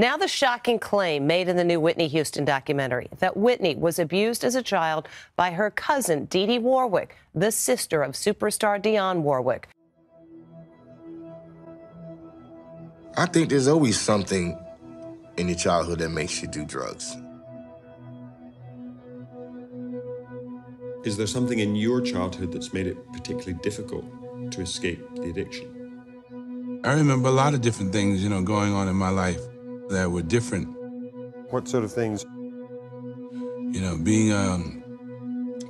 Now the shocking claim made in the new Whitney Houston documentary that Whitney was abused as a child by her cousin, Dee Dee Warwick, the sister of superstar Dionne Warwick. I think there's always something in your childhood that makes you do drugs. Is there something in your childhood that's made it particularly difficult to escape the addiction? I remember a lot of different things, going on in my life that were different. What sort of things?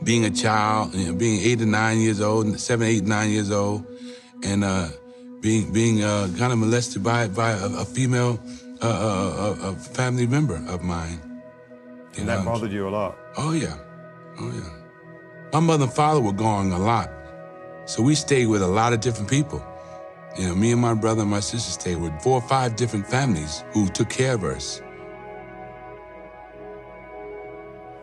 Being a child, being 8 or 9 years old, 7, 8, 9 years old, and being kind of molested by a female, a family member of mine. And that bothered you a lot? Oh yeah. My mother and father were gone a lot, so we stayed with a lot of different people. Me and my brother and my sister stayed with 4 or 5 different families who took care of us.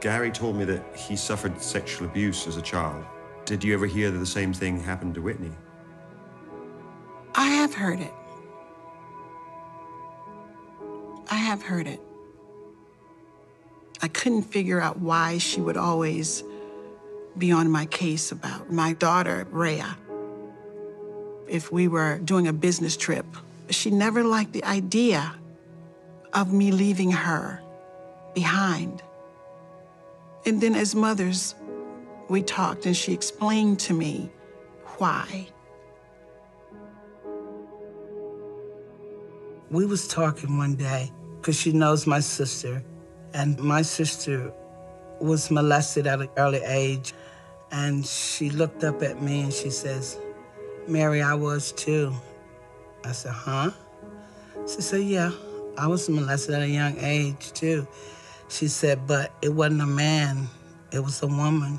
Gary told me that he suffered sexual abuse as a child. Did you ever hear that the same thing happened to Whitney? I have heard it. I have heard it. I couldn't figure out why she would always be on my case about my daughter, Rhea. If we were doing a business trip, she never liked the idea of me leaving her behind. And then as mothers, we talked and she explained to me why. We was talking one day, because she knows my sister, and my sister was molested at an early age, and she looked up at me and she says, "Mary, I was too." I said, "Huh?" She said, "Yeah, I was molested at a young age too." She said, "But it wasn't a man, it was a woman."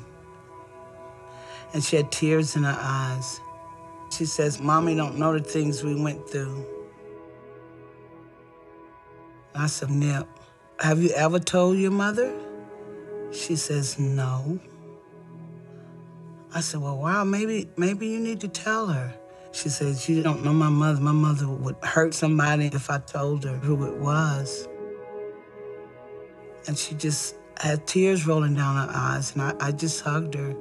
And she had tears in her eyes. She says, "Mommy don't know the things we went through." I said, "Nip, have you ever told your mother?" She says, "No." I said, "Well, wow, maybe you need to tell her." She says, "You don't know my mother. My mother would hurt somebody if I told her who it was." And she just had tears rolling down her eyes, and I just hugged her.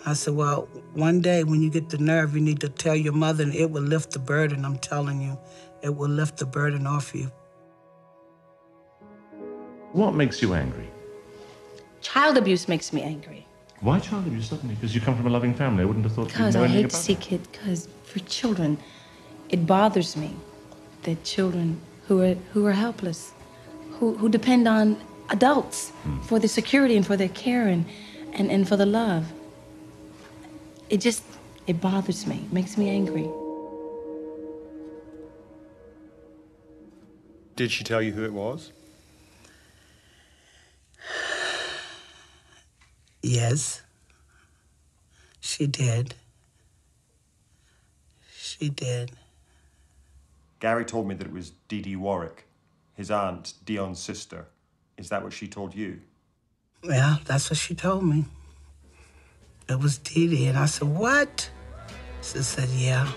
I said, "Well, one day when you get the nerve, you need to tell your mother, and it will lift the burden, I'm telling you. It will lift the burden off you." What makes you angry? Child abuse makes me angry. Why child abuse suddenly? Because you come from a loving family. I wouldn't have thought you'd know Because I anything hate to about see it. kids, because for children, it bothers me that children who are helpless, who depend on adults for their security and for their care and for the love. It bothers me, it makes me angry. Did she tell you who it was? Yes, she did. She did. Gary told me that it was Dee Dee Warwick, his aunt, Dionne's sister. Is that what she told you? Yeah, that's what she told me. It was Dee Dee, and I said, "What?" She said, "Yeah."